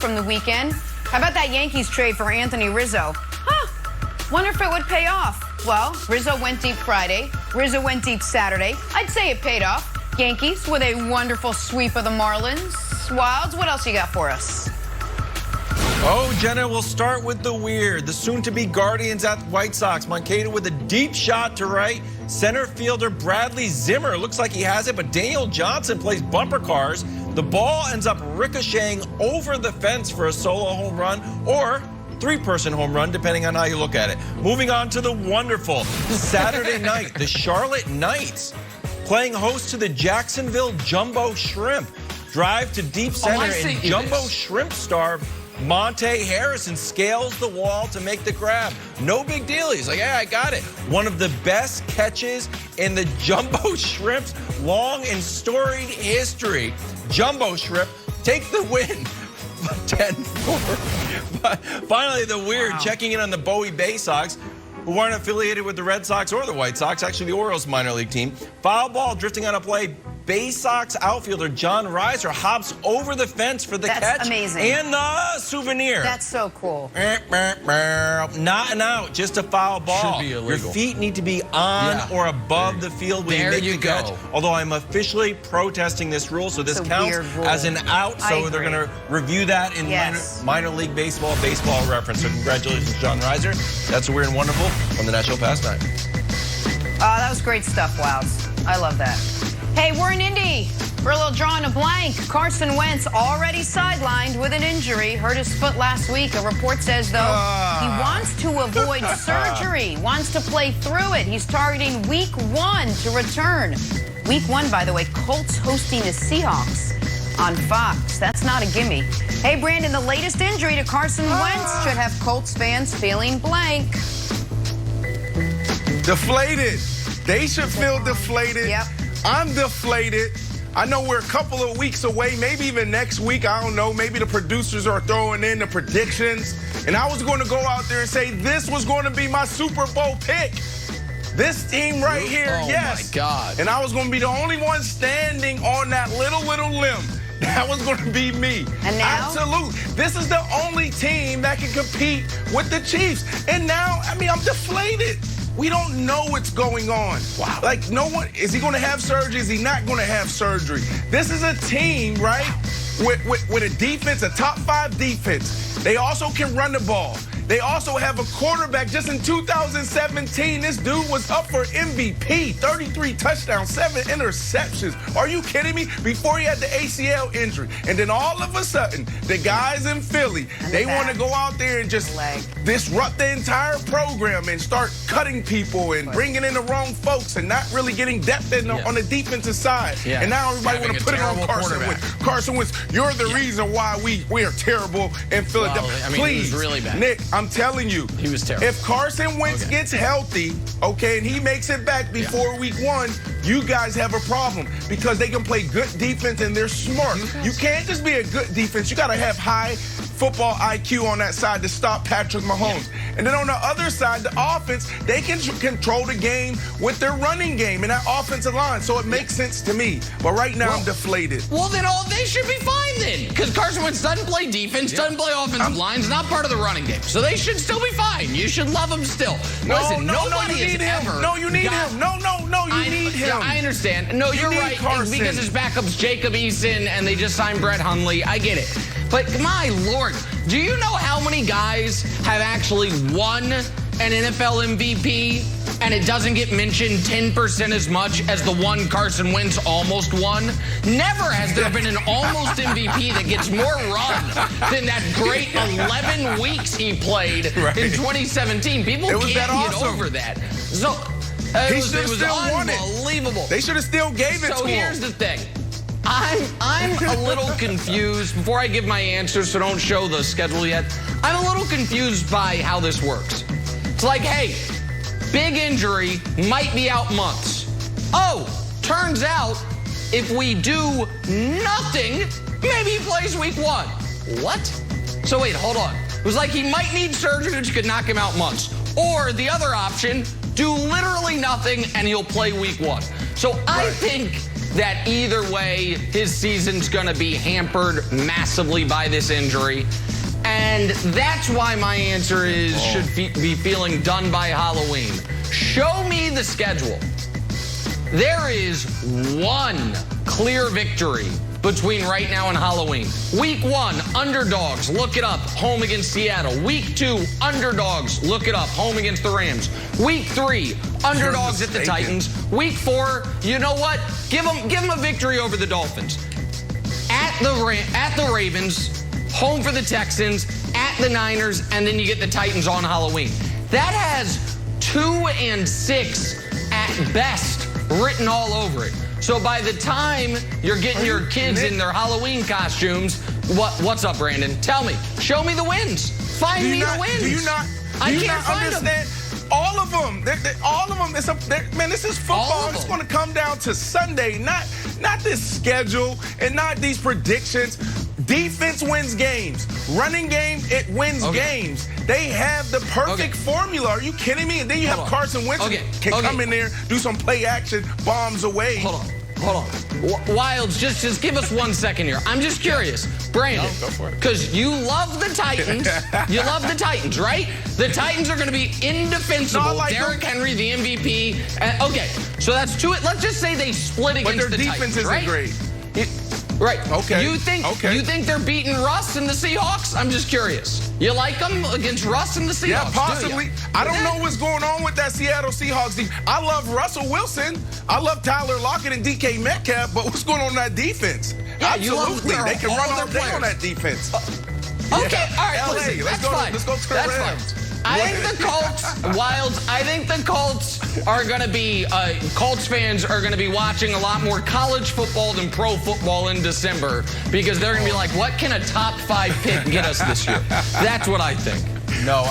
From the weekend. How about that Yankees trade for Anthony Rizzo? Wonder if it would pay off. Well, Rizzo went deep Friday. Rizzo went deep Saturday. I'd say it paid off. Yankees with a wonderful sweep of the Marlins. Wilds, what else you got for us? Oh, Jenna, we'll start with the weird. The soon-to-be Guardians at the White Sox. Moncada with a deep shot to right. Center fielder Bradley Zimmer looks like he has it, but Daniel Johnson plays bumper cars. The ball ends up ricocheting over the fence for a solo home run or three-person home run, depending on how you look at it. Moving on to the wonderful Saturday night. The Charlotte Knights playing host to the Jacksonville Jumbo Shrimp. Drive to deep center and Jumbo Shrimp star Monte Harrison scales the wall to make the grab. No big deal. He's like, yeah, I got it. One of the best catches in the Jumbo Shrimp's long and storied history. Jumbo Shrimp take the win. 10-4. But finally, the weird, checking in on the Bowie Bay Sox, who aren't affiliated with the Red Sox or the White Sox, actually the Orioles minor league team. Foul ball drifting on a play. Bay Sox outfielder John Reiser hops over the fence for the catch. That's amazing. And the souvenir. That's so cool. Not an out, just a foul ball. Should be illegal. Your feet need to be on or above the field when you make the catch. Although I'm officially protesting this rule, so this counts as an out. So they're going to review that in minor league baseball reference. So congratulations, John Reiser. That's weird and wonderful from the National Pastime. That was great stuff, Wilds. I love that. Hey, we're in Indy for a little drawing a blank. Carson Wentz already sidelined with an injury. Hurt his foot last week. A report says, though, he wants to avoid surgery, wants to play through it. He's targeting week 1 to return. Week 1, by the way, Colts hosting the Seahawks on Fox. That's not a gimme. Hey, Brandon, the latest injury to Carson Wentz should have Colts fans feeling blank. Deflated. They should feel deflated. Yep. I'm deflated. I know we're a couple of weeks away, maybe even next week. I don't know. Maybe the producers are throwing in the predictions. And I was going to go out there and say this was going to be my Super Bowl pick. This team right here, yes. Oh, my God. And I was going to be the only one standing on that little limb. That was going to be me. And now? Absolutely. This is the only team that can compete with the Chiefs. And now, I mean, I'm deflated. We don't know what's going on. Wow. Like, no one, is he going to have surgery? Is he not going to have surgery? This is a team, right, with a defense, a top 5 defense. They also can run the ball. They also have a quarterback. Just in 2017, this dude was up for MVP, 33 touchdowns, 7 interceptions. Are you kidding me? Before he had the ACL injury. And then all of a sudden, the guys in Philly, they want to go out there and just disrupt the entire program and start cutting people and bringing in the wrong folks and not really getting depth on the defensive side. Yeah. And now everybody want to put it on Carson Wentz. Carson Wentz, you're the reason why we are terrible in Philadelphia. Well, I mean, please, he was really bad. Nick, I'm telling you, he was terrible. If Carson Wentz gets healthy, and he makes it back before week 1, you guys have a problem because they can play good defense and they're smart. You can't just be a good defense. You got to have high football IQ on that side to stop Patrick Mahomes. And then on the other side, the offense, they can control the game with their running game and that offensive line. So it makes sense to me. But right now, I'm deflated. Well, then they should be fine then. Because Carson Wentz doesn't play defense, doesn't play offensive lines, not part of the running game. So they should still be fine. You should love him still. Listen, nobody you need has him. ever. No, you need him. No, you need him. Yeah, I understand. No, you're right. Carson. Because his backup's Jacob Eason and they just signed Brett Hundley. I get it. But my Lord, do you know how many guys have actually won an NFL MVP and it doesn't get mentioned 10% as much as the one Carson Wentz almost won? Never has there been an almost MVP that gets more run than that great 11 weeks he played in 2017. People can't get over that. So it was unbelievable. They should have still gave it to him. So here's the thing. I'm a little confused. Before I give my answer, so don't show the schedule yet, I'm a little confused by how this works. It's like, hey, big injury, might be out months. Oh, turns out if we do nothing, maybe he plays week 1. What? So wait, hold on. It was like he might need surgery, which could knock him out months. Or the other option, do literally nothing and he'll play week 1. So I think that either way, his season's going to be hampered massively by this injury. And that's why my answer is should be feeling done by Halloween. Show me the schedule. There is one clear victory between right now and Halloween. Week 1, underdogs, look it up, home against Seattle. Week 2, underdogs, look it up, home against the Rams. Week 3, underdogs at the Titans. Week 4, you know what? Give them a victory over the Dolphins. At the Ravens, home for the Texans, at the Niners, and then you get the Titans on Halloween. That has 2 and 6 at best written all over it. So by the time you're getting your kids in their Halloween costumes, what's up, Brandon? Tell me. Show me the wins. Find me the wins. Do you not understand? All of them. All of them. Man, this is football. It's going to come down to Sunday, not this schedule and not these predictions. Defense wins games. Running game, it wins games. They have the perfect formula. Are you kidding me? And then you have Carson Wentz can come in there, do some play action, bombs away. Hold on. Wilds, just give us 1 second here. I'm just curious. Brandon, go for it. Because you love the Titans. You love the Titans, right? The Titans are going to be indefensible. No, Derrick Henry, the MVP. Okay, so that's 2. Let's just say they split against the Titans, defense isn't great. Right. Okay. You think they're beating Russ and the Seahawks? I'm just curious. You like them against Russ and the Seahawks? Yeah, possibly. I don't know what's going on with that Seattle Seahawks team. I love Russell Wilson. I love Tyler Lockett and DK Metcalf, but what's going on in that defense? Yeah, absolutely. They can run all day on that defense. Okay, all right. LA, Listen, let's go to the Rams. I think the Colts, Wilds, I think the Colts are going to be, Colts fans are going to be watching a lot more college football than pro football in December because they're going to be like, what can a top 5 pick get us this year? That's what I think. No,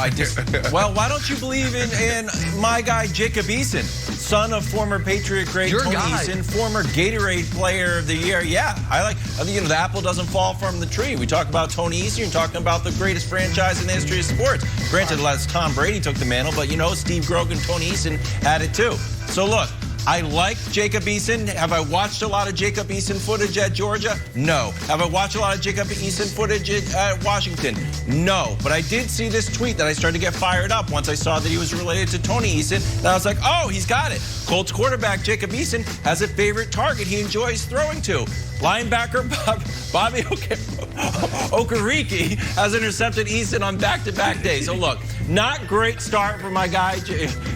well, why don't you believe in my guy, Jacob Eason, son of former Patriot great Tony Eason, former Gatorade Player of the Year. Yeah, I think, the apple doesn't fall from the tree. We talk about Tony Eason, you're talking about the greatest franchise in the history of sports. Granted, Tom Brady took the mantle, but, Steve Grogan, Tony Eason had it too. So, look. I like Jacob Eason. Have I watched a lot of Jacob Eason footage at Georgia? No. Have I watched a lot of Jacob Eason footage at Washington? No. But I did see this tweet that I started to get fired up once I saw that he was related to Tony Eason. And I was like, oh, he's got it. Colts quarterback Jacob Eason has a favorite target he enjoys throwing to. Linebacker Bobby Okereke has intercepted Eason on back-to-back days. So, look, not great start for my guy,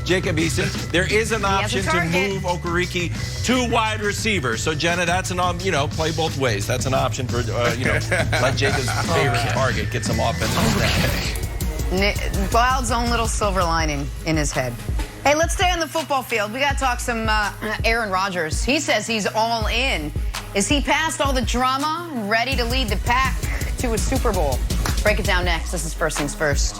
Jacob Eason. There is an option to move Okereke to wide receiver. So, Jenna, that's an, play both ways. That's an option for, let Jacob's favorite target get some offensive Wild's own little silver lining in his head. Hey, let's stay on the football field. We got to talk some Aaron Rodgers. He says he's all in. Is he past all the drama and ready to lead the pack to a Super Bowl? Break it down next. This is First Things First.